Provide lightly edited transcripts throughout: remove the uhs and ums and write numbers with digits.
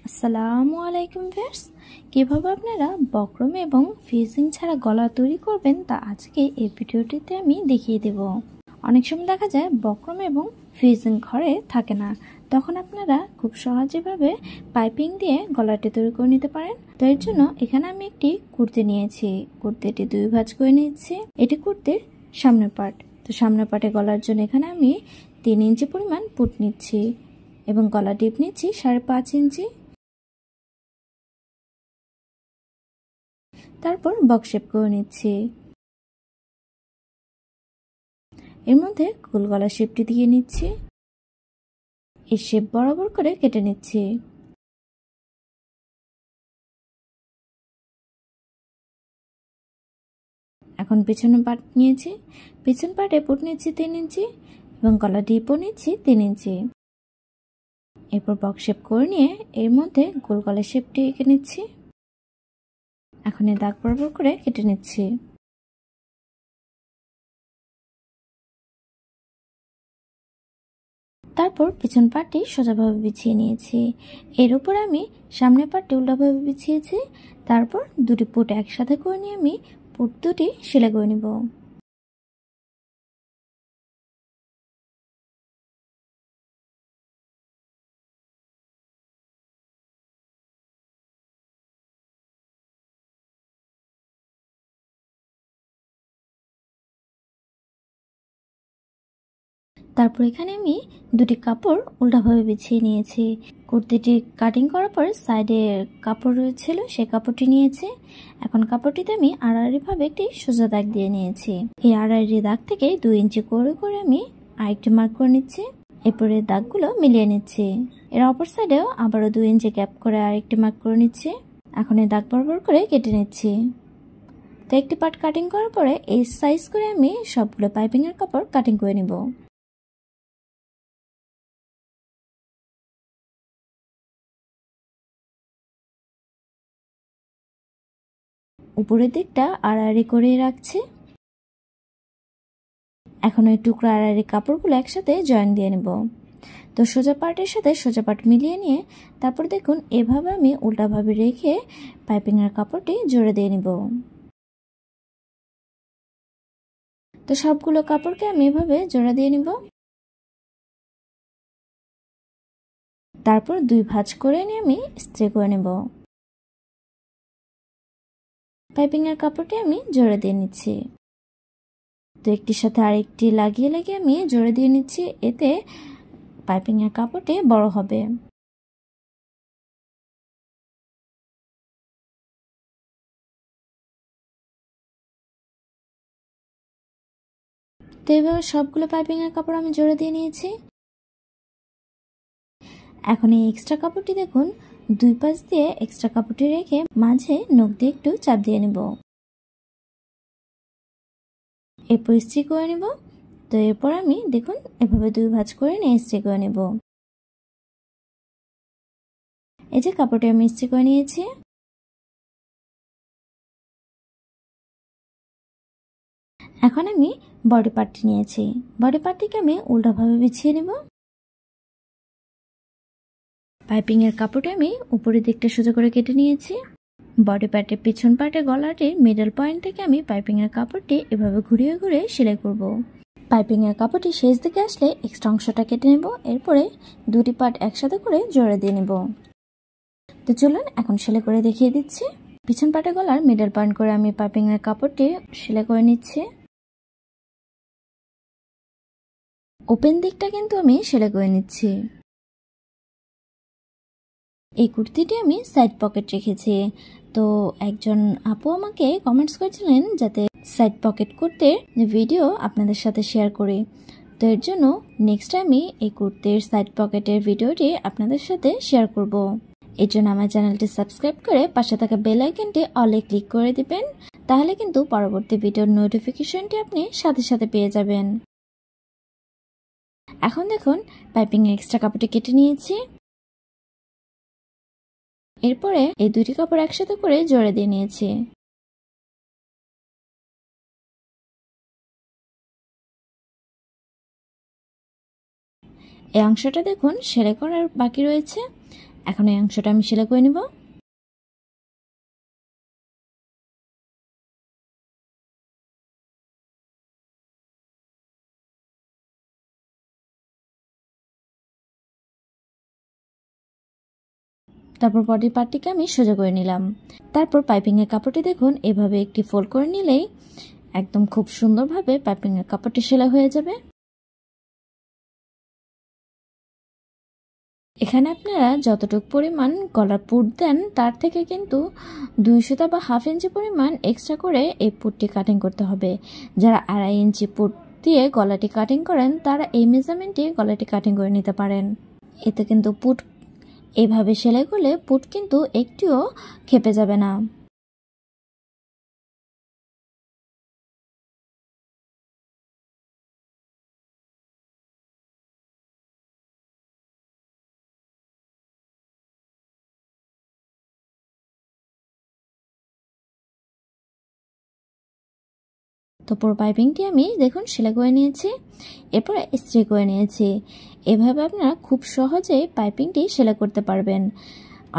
আসসালামু আলাইকুম ভিউয়ার্স, কিভাবে আপনারা বক্রম এবং ফিজিং ছাড়া গলা তৈরি করবেন তা আজকে এই ভিডিওটিতে আমি দেখিয়ে দেব। অনেক সময় দেখা যায় বক্রম এবং ফিজিং ঘরে থাকে না, তখন আপনারা খুব সহজেভাবে পাইপিং দিয়ে গলাটি তৈরি করে নিতে পারেন। তো এর জন্য এখানে আমি একটি কুর্তি নিয়েছি, কুর্তিটি দুই ভাঁজ করে নিয়েছি। এটি কুর্তির সামনের পার্ট। তো সামনের পার্টে গলার জন্য এখানে আমি 3 ইঞ্চি পরিমাণ পুট নিচ্ছি এবং গলা ডিপ নিচ্ছি 5.5 ইঞ্চি। তারপর বক্স শেপ করে নিচ্ছি। এর মধ্যে গোল গলা শেপটি দিয়ে নিচ্ছি। এই শেপ বরাবর করে কেটে নিচ্ছি। এখন পেছনের পার্ট নিয়েছি, পেছন পার্টে পুট নিচ্ছি 3 ইঞ্চি এবং গলা ডিপও নিচ্ছি 3 ইঞ্চি। এরপর বক্স শেপ করে নিয়ে এর মধ্যে গোল গলা শেপটি এঁকে নিচ্ছি। এখন এই দাগ বরাবর করে কেটে নিচ্ছি। তারপর পিছন পাটটি সোজাভাবে বিছিয়ে নিয়েছি। এর উপর আমি সামনের পাটটি উল্টাভাবে বিছিয়েছি। তারপর দুটি পুট একসাথে করে নিয়ে আমি পুট দুটি সেলাই করে নিব। তারপর এখানে আমি দুটি কাপড় উল্টাভাবে বিছিয়ে নিয়েছি। কুর্তিটি কাটিং করার পর সাইডে কাপড় রয়েছিল, সেই কাপড়টি নিয়েছি। এখন কাপড়টিতে আমি আড়াআড়ি ভাবে একটি সোজা দাগ দিয়ে নিয়েছি। এই আড়াআড়ি দাগ থেকে 2 ইঞ্চি করে করে আমি আরেকটি মার্ক করে নিচ্ছি। এরপরে দাগগুলো মিলিয়ে নিচ্ছি। এর অপর সাইডেও আবারও 2 ইঞ্চি গ্যাপ করে আরেকটি মার্ক করে নিচ্ছি। এখন এই দাগ বরাবর করে কেটে নিচ্ছি। তো একটি পার্ট কাটিং করার পরে এই সাইজ করে আমি সবগুলো পাইপিং এর কাপড় কাটিং করে নিব। উপরের দিকটা আড়াআড়ি করে রাখছি। এখন ওই টুকরা আড়াআড়ি কাপড়গুলো একসাথে জয়েন দিয়ে নেব। তো সোজা পার্টের সাথে সোজা পার্ট মিলিয়ে নিয়ে তারপর দেখুন এভাবে আমি উল্টাভাবে রেখে পাইপিং এর কাপড়টি জোড়ে দিয়ে নিব। তো সবগুলো কাপড়কে আমি এভাবে জোড়া দিয়ে নিব। তারপর 2 ভাঁজ করে নিয়ে আমি স্ত্রি করে নেব। পাইপিং এর কাপড়টি আমি জোড়া দিয়ে নিচ্ছি। তো একটির সাথে আরেকটি লাগিয়ে লাগিয়ে আমি জোড়া দিয়ে নিচ্ছি, এতে পাইপিং এর কাপড়টি বড় হবে। তো এভাবে সবগুলো পাইপিং এর কাপড় আমি জোড়া দিয়ে নিয়েছি। এখন এই এক্সট্রা কাপড়টি দেখুন 2 পাশ দিয়ে এক্সট্রা কাপড়টি রেখে মাঝে নখ দিয়ে একটু চাপ দিয়ে নেব। এরপর ইস্ত্রি করে নেব। তো এরপর আমি দেখুন এভাবে 2 ভাঁজ করে নিয়ে ইস্ত্রি করে নেব। এই যে কাপড়টি আমি ইস্ত্রি করে নিয়েছি। এখন আমি বডি পার্টটি নিয়েছি, বডি পার্টটিকে আমি উল্টাভাবে বিছিয়ে নেব। পাইপিং এর কাপড়টি আমি উপরের দিকটা সোজা করে কেটে নিয়েছি। বডি পার্টের পিছন পার্টের গলাটির মিডল পয়েন্ট থেকে আমি পাইপিং এর কাপড়টি এভাবে ঘুরিয়ে ঘুরিয়ে সেলাই করব। পাইপিং এর কাপড়টি শেষ দিকে আসলে এক্সট্রা অংশটা কেটে নেব। এরপরে দুটি পার্ট একসাথে করে জোড়া দিয়ে নেব। তো চলুন এখন সেলাই করে দেখিয়ে দিচ্ছি। পিছন পার্টের গলার মিডল পয়েন্ট করে আমি পাইপিং এর কাপড়টি সেলাই করে নিচ্ছি। ওপেন দিকটা কিন্তু আমি সেলাই করে নিচ্ছি। এই কুর্তিটি আমি সাইড পকেট রেখেছি। তো একজন আপু আমাকে কমেন্টস করেছিলেন যাতে সাইড পকেট করতে ভিডিও আপনাদের সাথে শেয়ার করি। তো এর জন্য নেক্সট আমি এই কুর্তির সাইড পকেটের ভিডিওটি আপনাদের সাথে শেয়ার করব। এর জন্য আমার চ্যানেলটি সাবস্ক্রাইব করে পাশে থাকা বেল আইকনটি অলে ক্লিক করে দিবেন, তাহলে কিন্তু পরবর্তী ভিডিওর নোটিফিকেশনটি আপনি সাথে সাথে পেয়ে যাবেন। এখন দেখুন পাইপিং এর এক্সট্রা কাপড়টি কেটে নিয়েছি। এরপরে এই দুটি কাপড় একসাথে করে জোড়া দিয়ে নিয়েছি। এই অংশটা দেখুন সেলাই করার বাকি রয়েছে। এখন এই অংশটা আমি সেলাই করে নিব। তারপর বডি পার্টটিকে আমি সোজা করে নিলাম। তারপর পাইপিংয়ের কাপড়টি দেখুন এভাবে একটি ফোল্ড করে নিলেই একদম খুব সুন্দরভাবে পাইপিংয়ের কাপড়টি সেলাই হয়ে যাবে। এখানে আপনারা যতটুকু পরিমাণ গলার পুট দেন তার থেকে কিন্তু 2 সুতা বা হাফ ইঞ্চি পরিমাণ এক্সট্রা করে এই পুটটি কাটিং করতে হবে। যারা 2.5 ইঞ্চি পুট দিয়ে গলাটি কাটিং করেন তারা এই মেজারমেন্টে গলাটি কাটিং করে নিতে পারেন। এতে কিন্তু পুট এভাবে সেলাই করলে পুট কিন্তু একটুও খেপে যাবে না। তো পুরো পাইপিংটি আমি দেখুন সেলাই করে নিয়েছি, এরপর ইস্ত্রি করে নিয়েছি। এভাবে আপনারা খুব সহজেই পাইপিংটি সেলাই করতে পারবেন।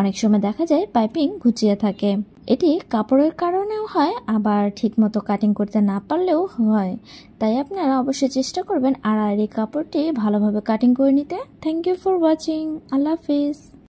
অনেক সময় দেখা যায় পাইপিং ঘুচিয়ে থাকে, এটি কাপড়ের কারণেও হয়, আবার ঠিকমতো কাটিং করতে না পারলেও হয়। তাই আপনারা অবশ্যই চেষ্টা করবেন আড়াআড়ি কাপড়টি ভালোভাবে কাটিং করে নিতে। Thank you for watching. Allah Hafiz.